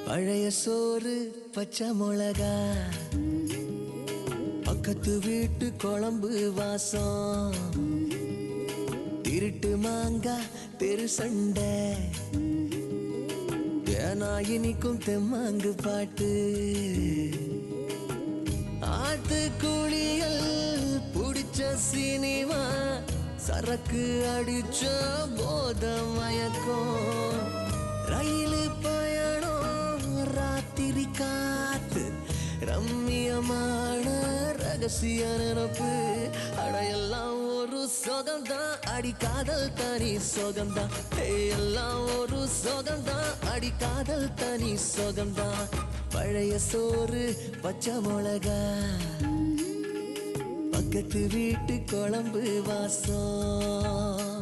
பழைய சோறு பச்சை மிளகா, பக்கத்து வீட்டு குழம்பு வாசம், திருட்டு மாங்கா தெரு சண்டை, ஏனா இனிக்கும் தெம்மாங்கு பாட்டு, ஆட்டு குளியல் புடிச்ச சினிமா, சரக்கு அடிச்ச போத மயக்கம், ரயிலு பயணம் ராத்திரி காத்து, ரம்மியமான ரகசிய நினப்பு, அடையெல்லாம் ஒரு சொகம்தான், அடி காதல் தனி சொகம்தான், எல்லாம் ஒரு சொகம்தான், அடி காதல் தனி சொகம்தான். பழைய சோறு பச்சை மிளகா, பக்கத்து வீட்டு குழம்பு வாசம்.